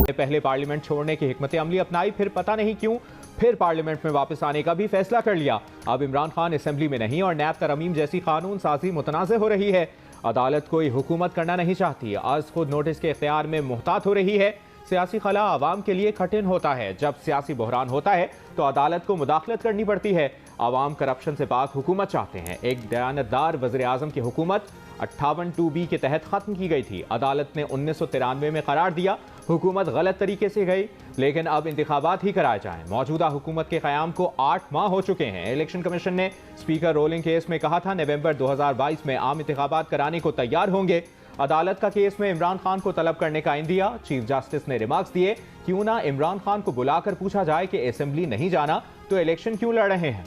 पहले पार्लियामेंट छोड़ने की हिकमत अमली अपनाई, फिर पता नहीं क्यों फिर पार्लियामेंट में वापस आने का भी फैसला कर लिया। अब इमरान खान असेंबली में नहीं और नैब तरमीम जैसी कानून साजी मुतनाज़ हो रही है। अदालत कोई हुकूमत करना नहीं चाहती, आज खुद नोटिस के इख्तियार में मुहतात हो रही है। सियासी खला आवाम के लिए कठिन होता है। जब सियासी बहरान होता है तो अदालत को मुदाखलत करनी पड़ती है। आवाम करप्शन से पाक हुकूमत चाहते हैं। एक दयानतदार वज़ीर आज़म की हुकूमत 58(2)B के तहत खत्म की गई थी। अदालत ने 1993 में करार दिया हुकूमत गलत तरीके से गई, लेकिन अब इंतखाबात ही कराए जाएं। मौजूदा हुकूमत के क़याम को 8 माह हो चुके हैं। इलेक्शन कमीशन ने स्पीकर रोलिंग केस में कहा था नवंबर 2022 में आम इंतखाबात कराने को तैयार होंगे। अदालत का केस में इमरान खान को तलब करने का इंदिया। चीफ जस्टिस ने रिमार्क्स दिए, क्यों ना इमरान खान को बुलाकर पूछा जाए कि असेंबली नहीं जाना तो इलेक्शन क्यों लड़ रहे हैं।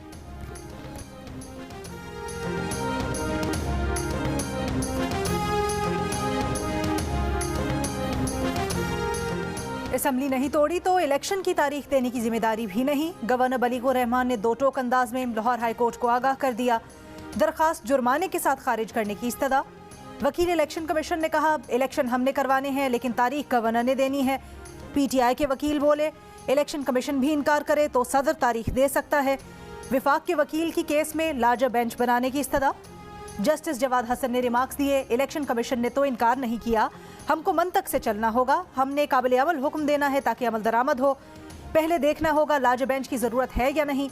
असेंबली नहीं तोड़ी तो इलेक्शन की तारीख देने की जिम्मेदारी भी नहीं। गवर्नर बलीगुर रहमान ने दो टोक अंदाज में लाहौर हाईकोर्ट को आगाह कर दिया। दरखास्त जुर्माने के साथ खारिज करने की इस्तदा। वकील इलेक्शन कमीशन ने कहा इलेक्शन हमने करवाने हैं लेकिन तारीख गवर्नर ने देनी है। पीटीआई के वकील बोले इलेक्शन कमीशन भी इनकार करे तो सदर तारीख दे सकता है। विफाक के वकील की केस में लार्जर बेंच बनाने की इस्तदा। जस्टिस जवाद हसन ने रिमार्क्स दिए इलेक्शन कमीशन ने तो इनकार नहीं किया, हमको मंतक से चलना होगा, हमने काबिल अमल हुक्म देना है ताकि अमल दरामद हो। पहले देखना होगा लार्जर बेंच की जरूरत है या नहीं।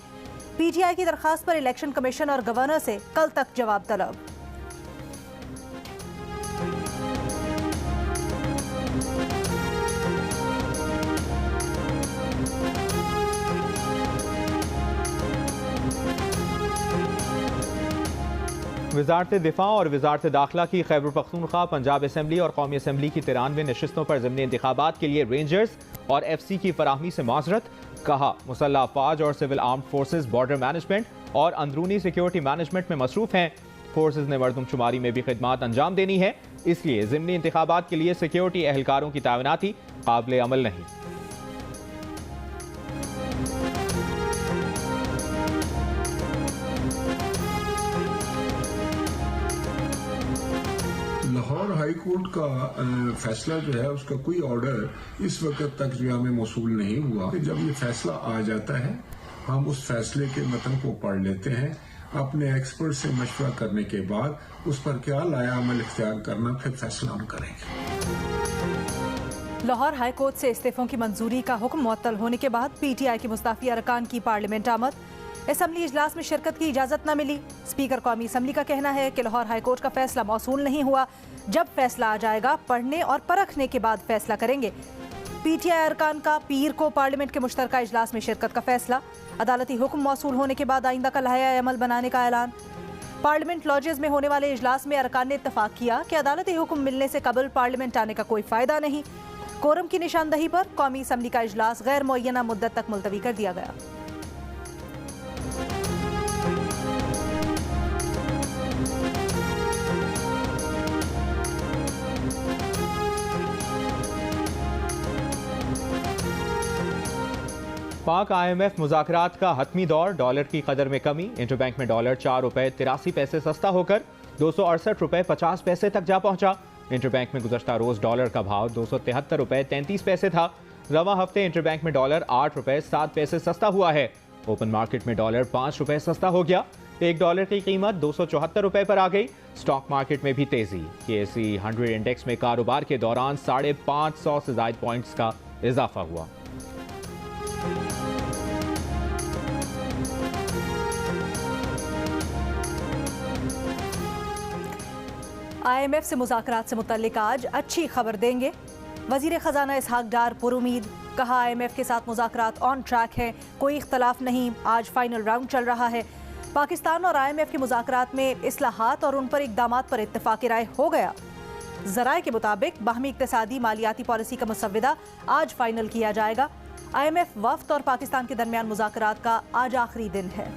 पीटीआई की दरखास्त पर इलेक्शन कमीशन और गवर्नर से कल तक जवाब तलब। वजारत दिफा और वजारत दाखिला की खैबर पख्तूनख्वा पंजाब असम्बली और कौमी असम्बली की 93 नशिस्तों पर ज़िमनी इंतखाबात के लिए रेंजर्स और FC की फराहमी से माजरत। कहा मुसल्लह अफवाज और civil armed forces border management और अंदरूनी सिक्योरिटी मैनेजमेंट में मसरूफ हैं। फोर्सेज ने मरदमशुमारी में भी खिदमात अंजाम देनी है, इसलिए ज़िमनी इंतखाबात के लिए सिक्योरिटी एहलकारों की तैनाती काबिल अमल नहीं। लाहौर हाई कोर्ट का फैसला जो है उसका कोई ऑर्डर इस वक्त तक जो हमें मौसूल नहीं हुआ। जब ये फैसला आ जाता है हम उस फैसले के मतन को पढ़ लेते हैं, अपने एक्सपर्ट से मशवरा करने के बाद उस पर क्या लाया अमल इख्तियार करना, फिर फैसला हम करेंगे। लाहौर हाई कोर्ट से इस्तीफों की मंजूरी का हुक्म मुअत्तल होने के बाद पीटीआई के मुस्ताफी अरकान की पार्लियामेंट आमद। असम्बली इजलास में शिरकत की इजाजत न मिली। स्पीकर कौमी असम्बली का कहना है कि लाहौर हाई कोर्ट का फैसला मौसूल नहीं हुआ, जब फैसला आ जाएगा पढ़ने और परखने के बाद फैसला करेंगे। पीटीआई अरकान का पीर को पार्लियामेंट के मुश्तरका इजलास में शिरकत का फैसला। अदालती हुक्म मौसूल होने के बाद आइंदा का लहाया अमल बनाने का ऐलान। पार्लियामेंट लॉजेस में होने वाले इजलास में अरकान ने इत्तफाक किया कि अदालती हुक्म मिलने से कबल पार्लियामेंट आने का कोई फायदा नहीं। कोरम की निशानदही पर कौमी असम्बली का इजलास गैर मुअय्यना मुद्दत तक मुलतवी कर दिया गया। पाक IMF मुज़ाकरात का हतमी दौर। डॉलर की कदर में कमी। इंटरबैंक में डॉलर 4 रुपए 83 पैसे सस्ता होकर 268 रुपए 50 पैसे तक जा पहुंचा। इंटरबैंक में गुज़श्ता रोज डॉलर का भाव 273 रुपए 33 पैसे था। रवा हफ्ते इंटरबैंक में डॉलर 8 रुपए 7 पैसे सस्ता हुआ है। ओपन मार्केट में डॉलर 5 रुपए सस्ता हो गया। एक डॉलर की कीमत 274 रुपए पर आ गई। स्टॉक मार्केट में भी तेजी। KSE 100 इंडेक्स में कारोबार के दौरान 550 से ज़ायद पॉइंट्स का इजाफा हुआ। IMF से मुज़ाकरात से मुतल्लिक आज अच्छी खबर देंगे। वज़ीर ख़जाना इसहाक डार पुरुमीद। कहा IMF के साथ मुज़ाकरात ऑन ट्रैक है, कोई इख्तलाफ नहीं। आज फाइनल राउंड चल रहा है। पाकिस्तान और IMF के मुज़ाकरात में इस्लाहात और उन पर इक़दामात पर इत्तफ़ाक़ राय हो गया। ज़राए के मुताबिक बाहमी इक़्तिसादी मालियाती पॉलिसी का मुसव्वदा आज फाइनल किया जाएगा। IMF वफ़द और पाकिस्तान के दरमियान मुज़ाकरात का आज आखिरी दिन है।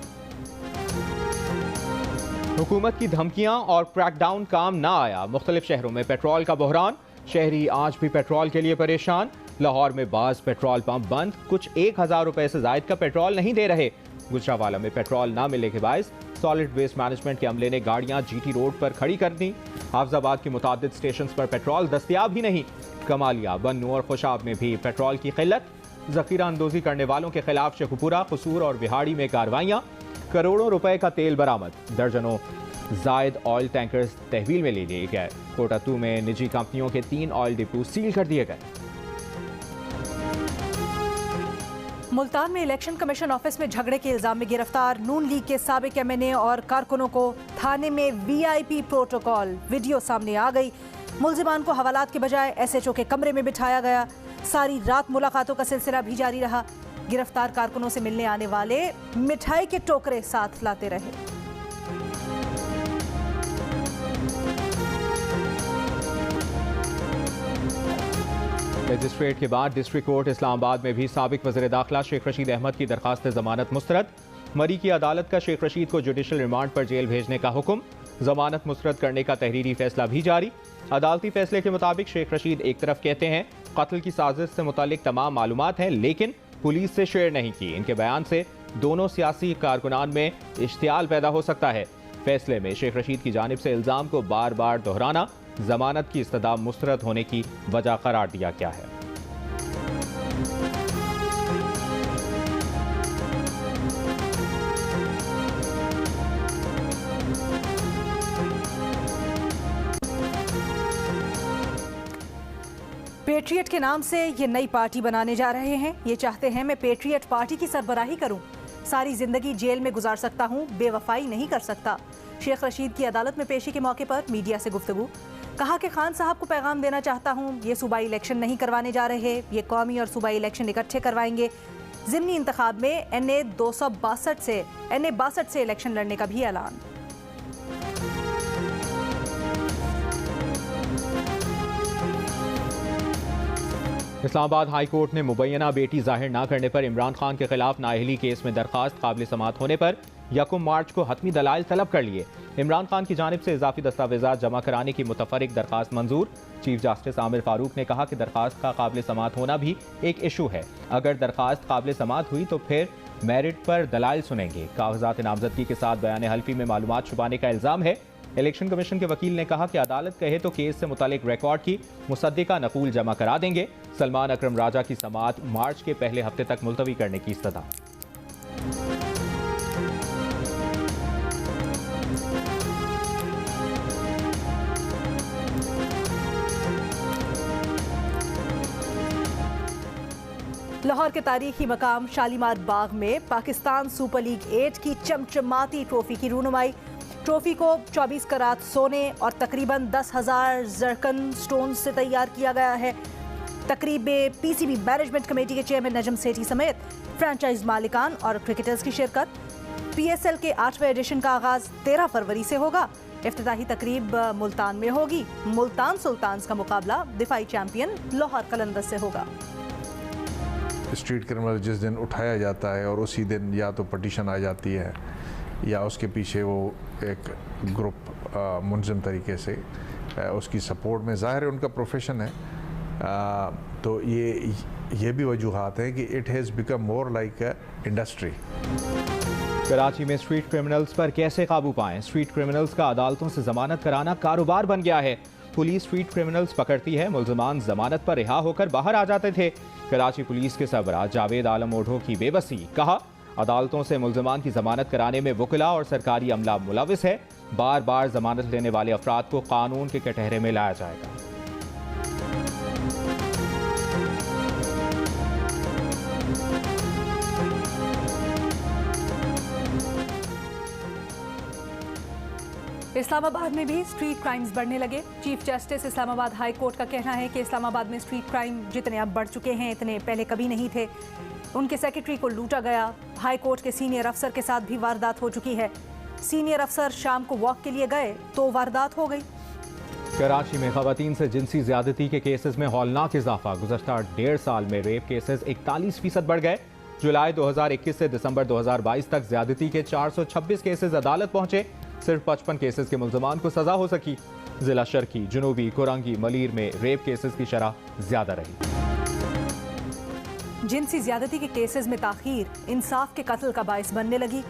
हुकूमत की धमकियां और क्रैकडाउन काम ना आया। मुख्तलिफ शहरों में पेट्रोल का बहरान। शहरी आज भी पेट्रोल के लिए परेशान। लाहौर में बाज़ पेट्रोल पंप बंद, कुछ 1000 रुपए से ज़ायद का पेट्रोल नहीं दे रहे। गुजरावाला में पेट्रोल ना मिलने के बायस सॉलिड वेस्ट मैनेजमेंट के अमले ने गाड़ियां GT रोड पर खड़ी कर दी। हाफिजाबाद के मुतादिद स्टेशन पर पेट्रोल दस्तयाब ही नहीं। कमालिया, बन्नू और खुशाब में भी पेट्रोल की किल्लत। जखीरा अंदोजी करने वालों के खिलाफ शेखुपुरा, कसूर और बिहाड़ी में कार्रवाइयां। करोड़ों रुपए का तेल बरामद। दर्जनों जायद ऑयल टैंकर्स तहवील में ले लिए गए। कोटा 2 में निजी कंपनियों के 3 ऑयल डिपो सील कर दिए गए। मुल्तान में इलेक्शन कमीशन ऑफिस में झगड़े के इल्जाम में गिरफ्तार नून लीग के साबिक एमएनए और कारकुनों को थाने में वीआईपी प्रोटोकॉल वीडियो सामने आ गई। मुल्जिमान को हवालात के बजाय एसएचओ के कमरे में बिठाया गया। सारी रात मुलाकातों का सिलसिला भी जारी रहा। गिरफ्तार कारकुनों से मिलने आने वाले मिठाई के टोकरे साथ लाते रहे। मजिस्ट्रेट के बाद डिस्ट्रिक्ट कोर्ट इस्लामाबाद में भी साबिक वज़ीर दाखिला शेख रशीद अहमद की दरखास्त जमानत मुस्तरद। मरी की अदालत का शेख रशीद को जुडिशल रिमांड पर जेल भेजने का हुक्म। जमानत मुस्तरद करने का तहरीरी फैसला भी जारी। अदालती फैसले के मुताबिक शेख रशीद एक तरफ कहते हैं कत्ल की साजिश से मुतालिक तमाम मालूमात हैं, लेकिन पुलिस से शेयर नहीं की। इनके बयान से दोनों सियासी कारकुनान में इश्तियाल पैदा हो सकता है। फैसले में शेख रशीद की जानिब से इल्ज़ाम को बार बार दोहराना जमानत की इस्तदा मुस्तरद होने की वजह करार दिया गया है। पेट्रियट के नाम से ये नई पार्टी बनाने जा रहे हैं। ये चाहते हैं मैं पेट्रियट पार्टी की सरबराही करूं। सारी जिंदगी जेल में गुजार सकता हूं, बेवफाई नहीं कर सकता। शेख रशीद की अदालत में पेशी के मौके पर मीडिया से गुफ्तगू। कहा कि खान साहब को पैगाम देना चाहता हूं, ये सूबाई इलेक्शन नहीं करवाने जा रहे, ये कौमी और सूबाई इलेक्शन इकट्ठे करवाएंगे। ज़िमनी इंतखाब में एनए 62 से इलेक्शन लड़ने का भी ऐलान। इस्लामाबाद हाई कोर्ट ने मुबैना बेटी जाहिर न करने पर इमरान खान के खिलाफ नाअहली केस में दरखास्त काबिल समाअत होने पर 1 मार्च को हतमी दलाइल तलब कर लिए। इमरान खान की जानिब से इजाफी दस्तावेजात जमा कराने की मुतफरिक दरखास्त मंजूर। चीफ जस्टिस आमिर फारूक ने कहा कि दरखास्त का काबिल समाअत होना भी एक इशू है। अगर दरखास्त काबिल समाअत हुई तो फिर मेरिट पर दलाइल सुनेंगे। कागजात नामजदगी के साथ बयान हल्फी में मालूमात छुपाने का इल्जाम है। इलेक्शन कमीशन के वकील ने कहा कि अदालत कहे तो केस से मुतालिक रिकॉर्ड की मुसद्दिका नकूल जमा करा देंगे। सलमान अकरम राजा की समाअत मार्च के पहले हफ्ते तक मुलतवी करने की इस्तदा। लाहौर के तारीखी मकाम शालीमार बाग में पाकिस्तान सुपर लीग 8 की चमचमाती ट्रॉफी की रूनुमाई। ट्रॉफी को 24 करात सोने और तकरीबन 10,000 जरकन स्टोन से तैयार किया गया है। तकरीब में पीसीबी मैनेजमेंट कमेटी के चेयरमैन नजम सेठी समेत फ्रेंचाइज मालिकान और क्रिकेटर्स की शिरकत। पीएसएल के 8वें एडिशन का आगाज 13 फरवरी से होगा। इफ्तिताही तकरीब मुल्तान में होगी। मुल्तान सुल्तान्स का मुकाबला दिफाई चैंपियन लाहौर कलंदर से होगा। स्ट्रीट क्रिमिनल जिस दिन उठाया जाता है और उसी दिन या तो पटिशन आ जाती है या उसके पीछे वो एक ग्रुप मुनज़्ज़म तरीके से उसकी सपोर्ट में, ज़ाहिर है उनका प्रोफेशन है, तो ये भी वजूहात हैं कि it has become more like a industry. Karachi में स्ट्रीट क्रिमिनल्स पर कैसे काबू पाएं? स्ट्रीट क्रिमिनल्स का अदालतों से जमानत कराना कारोबार बन गया है। पुलिस स्ट्रीट क्रिमिनल्स पकड़ती है, मुल्ज़िमान जमानत पर रिहा होकर बाहर आ जाते थे। कराची पुलिस के सरबराह जावेद आलम ओढ़ो की बेबसी। कहा अदालतों से मुल्ज़िमान की जमानत कराने में वकला और सरकारी अमला मुलविस है। बार बार जमानत लेने वाले अफराद को कानून के कटहरे में लाया जाएगा। इस्लामाबाद में भी स्ट्रीट क्राइम्स बढ़ने लगे। Chief justice Islamabad high court का कहना है कि इस्लामाबाद में स्ट्रीट क्राइम जितने अब बढ़ चुके हैं इतने पहले कभी नहीं थे। उनके सेक्रेटरी को लूटा गया। हाई कोर्ट के सीनियर अफसर के साथ भी वारदात हो चुकी है। सीनियर अफसर शाम को वॉक के लिए गए तो वारदात हो गई। कराची में खवातीन से जिनसी ज्यादती के केसेस में हौलनाक इजाफा। गुज़श्ता 1.5 साल में रेप केसेस 41% बढ़ गए। जुलाई 2021 से दिसंबर 2022 तक ज्यादती के 426 केसेस अदालत पहुंचे। सिर्फ 55 केसेस के मुल्ज़िमान को सजा हो सकी। जिला शर्की, जुनूबी, कोरंगी, मलीर में रेप केसेस की शरह ज्यादा रही। जिनसी ज्यादती के केसेस में ताखीर इंसाफ के कत्ल का बायस बनने लगी।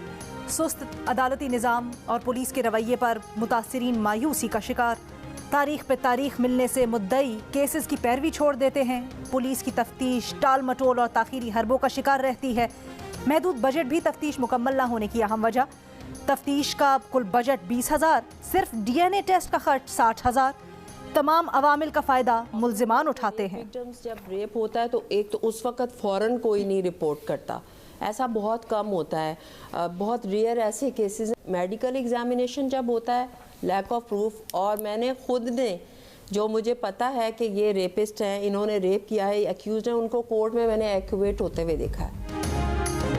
सुस्त अदालती निज़ाम और पुलिस के रवैये पर मुतासिरीन मायूसी का शिकार। तारीख पे तारीख मिलने से मुद्दई केसेस की पैरवी छोड़ देते हैं। पुलिस की तफ्तीश टाल मटोल और ताखीरी हरबों का शिकार रहती है। महदूद बजट भी तफ्तीश मुकम्मल ना होने की अहम वजह। तफ्तीश का कुल बजट 20,000, सिर्फ DNA टेस्ट का खर्च 60,000। तमाम अवामिल का फ़ायदा मुल्जिमान उठाते हैं। जब रेप होता है तो एक तो उस वक्त फ़ौरन कोई नहीं रिपोर्ट करता, ऐसा बहुत कम होता है। बहुत रेयर ऐसे केसेस। मेडिकल एग्जामिनेशन जब होता है, लैक ऑफ प्रूफ, और मैंने खुद ने जो मुझे पता है कि ये रेपिस्ट हैं, इन्होंने रेप किया है, एक्यूज हैं, उनको कोर्ट में मैंने एक्यूवेट होते हुए देखा है।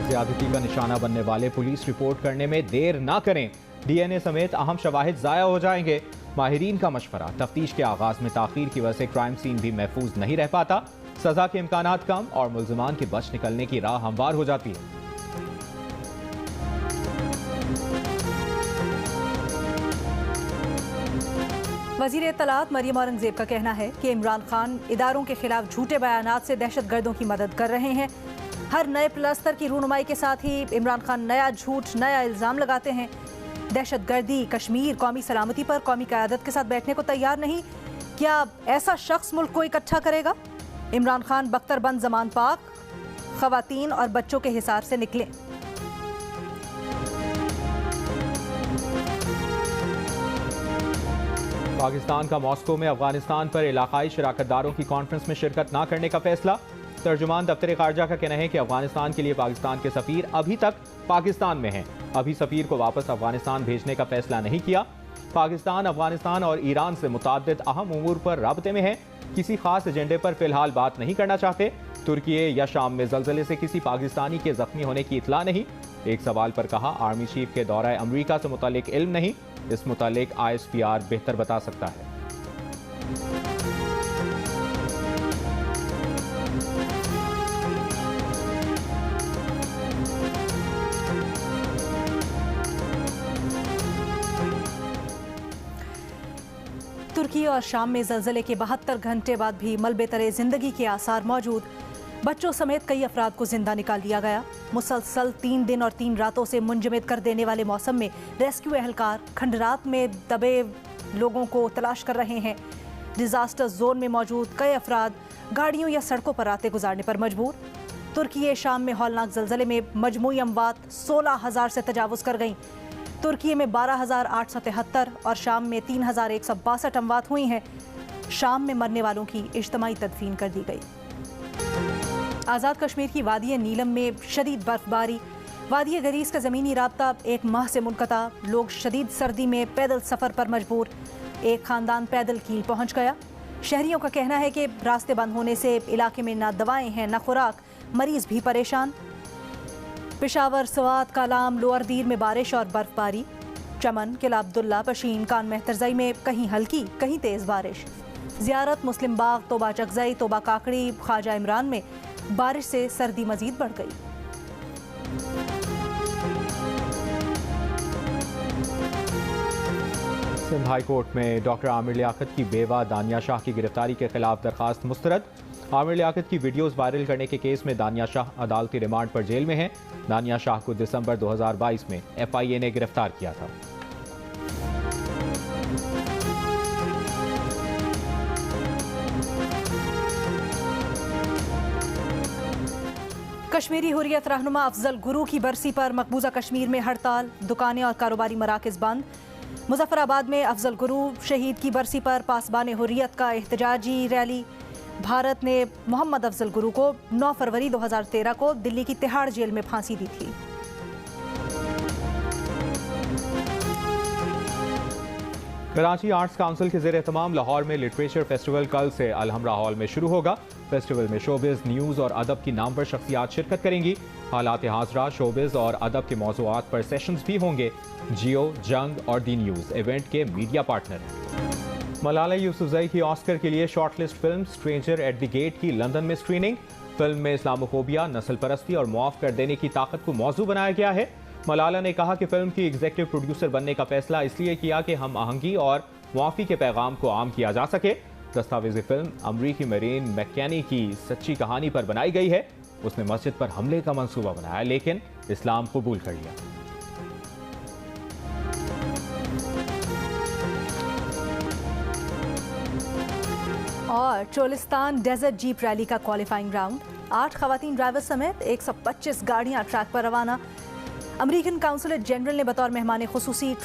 ज्यादती का निशाना बनने वाले पुलिस रिपोर्ट करने में देर ना करें, DNA समेत अहम शवाहिद ज़ाया हो जाएंगे। माहिरीन का मशवरा, तफ्तीश के आगाज में ताखीर की वजह से क्राइम सीन भी महफूज नहीं रह पाता, सजा के इम्कानात कम और मुल्जिमान के बच निकलने की राह हमवार हो जाती है। वज़ीर इत्तलात मरियम औरंगज़ेब का कहना है कि इमरान खान इदारों के खिलाफ झूठे बयानात से दहशत गर्दों की मदद कर रहे हैं। हर नए प्लस्तर की रूनुमाई के साथ ही इमरान खान नया झूठ, नया इल्ज़ाम लगाते हैं। दहशत गर्दी, कश्मीर, कौमी सलामती पर कौमी क़यादत के साथ बैठने को तैयार नहीं। क्या ऐसा शख्स मुल्क को इकट्ठा करेगा? इमरान खान बख्तरबंद ज़मान पाक, ख़वातीन और बच्चों के हिसार से निकलें। पाकिस्तान का मॉस्को में अफगानिस्तान पर इलाकाई शराकतदारों की कॉन्फ्रेंस में शिरकत न करने का फैसला। तर्जुमान दफ्तर खारजा का कहना है कि अफगानिस्तान के लिए पाकिस्तान के सफीर अभी तक पाकिस्तान में हैं। अभी सफीर को वापस अफगानिस्तान भेजने का फैसला नहीं किया। पाकिस्तान, अफगानिस्तान और ईरान से मुताद्दिद अहम उमूर पर राब्ते में है। किसी खास एजेंडे पर फिलहाल बात नहीं करना चाहते। तुर्की या शाम में जल्जले से किसी पाकिस्तानी के जख्मी होने की इतला नहीं। एक सवाल पर कहा, आर्मी चीफ के दौरा अमरीका से मुतालिक इल्म नहीं, इस मुतालिक ISPR बेहतर बता सकता है। तुर्की और शाम में जल्जले के 72 घंटे बाद भी मलबे तले जिंदगी के आसार मौजूद। बच्चों समेत कई अफराद को जिंदा निकाल लिया गया। मुसलसल 3 दिन और 3 रातों से मुंजमद कर देने वाले मौसम में रेस्क्यू एहलकार खंडरात में दबे लोगों को तलाश कर रहे हैं। डिजास्टर जोन में मौजूद कई अफराद गाड़ियों या सड़कों पर रातें गुजारने पर मजबूर। तुर्की शाम में हौलनाक जल्जले में मजमूई अमवात 16,000 से तजावुज़ कर गईं। तुर्की में 12,873 और शाम में 3,162 अमवात हुई हैं। शाम में मरने वालों की इज्तमाई तदफीन कर दी गई। आज़ाद कश्मीर की वादी नीलम में शदीद बर्फबारी। वादी गरीस का ज़मीनी राब्ता 1 माह से मुनक़ता। लोग शदीद सर्दी में पैदल सफ़र पर मजबूर। एक ख़ानदान पैदल कील पहुँच गया। शहरियों का कहना है कि रास्ते बंद होने से इलाके में ना दवाएं हैं ना खुराक, मरीज़ भी परेशान। पेशावर, सवात, कालाम, लोअर दीर में बारिश और बर्फबारी। चमन, किला अब्दुल्ला, पशीन, कान मेहतरजई में कहीं हल्की कहीं तेज़ बारिश। ज़ियारत, मुस्लिम बाग, तोबा चकजई, तोबा काकड़ी, ख्वाजा इमरान में बारिश से सर्दी मजीद बढ़ गई। सिंध हाई कोर्ट में डॉक्टर आमिर लियाकत की बेवा दानिया शाह की गिरफ्तारी के खिलाफ दरखास्त मुस्तरद। आमिर लियाकत की वीडियोस वायरल करने के केस में दानिया शाह अदालती रिमांड पर जेल में हैं। दानिया शाह को दिसंबर 2022 में FIA ने गिरफ्तार किया था। कश्मीरी हुर्रियत रहनुमा अफजल गुरू की बरसी पर मकबूजा कश्मीर में हड़ताल। दुकानें और कारोबारी मराकज़ बंद। मुजफ्फराबाद में अफजल गुरू शहीद की बरसी पर पासबान हुर्रियत का एहतजाजी रैली। भारत ने मोहम्मद अफजल गुरू को 9 फरवरी 2013 को दिल्ली की तिहाड़ जेल में फांसी दी थी। कराची आर्ट्स काउंसिल के ज़ेर एहतमाम लाहौर में लिटरेचर फेस्टिवल कल से अलहमरा हॉल में शुरू होगा। फेस्टिवल में शोबिज़, न्यूज़ और अदब की नामवर शख्सियात शिरकत करेंगी। हालात हाज़रा, शोबिज़ और अदब के मौज़ूआत पर सेशंस भी होंगे। जियो, जंग और दी न्यूज़ इवेंट के मीडिया पार्टनर हैं। मलाला यूसुफ़ज़ई की ऑस्कर के लिए shortlist film Stranger at the Gate की लंदन में स्क्रीनिंग। फिल्म में इस्लामोफोबिया, नस्ल परस्ती और मुआफ़ कर देने की ताकत को मौजू बनाया गया है। मलाला ने कहा कि फिल्म की एग्जीक्यूटिव प्रोड्यूसर बनने का फैसला इसलिए किया कि हम आहंगी और मुआफ़ी के पैगाम को आम किया जा सके। दस्तावेजी फिल्म अमरीकी मरीन मैकेनी की सच्ची कहानी पर बनाई गई है। उसने मस्जिद पर हमले का मंसूबा बनाया लेकिन इस्लाम कबूल कर लिया। और चोलिस्तान डेजर्ट जीप रैली का क्वालिफाइंग राउंड, 8 खवातीन ड्राइवर समेत 125 गाड़ियां ट्रैक पर रवाना। अमेरिकन काउंसलेट जनरल ने बतौर मेहमान खुसूसी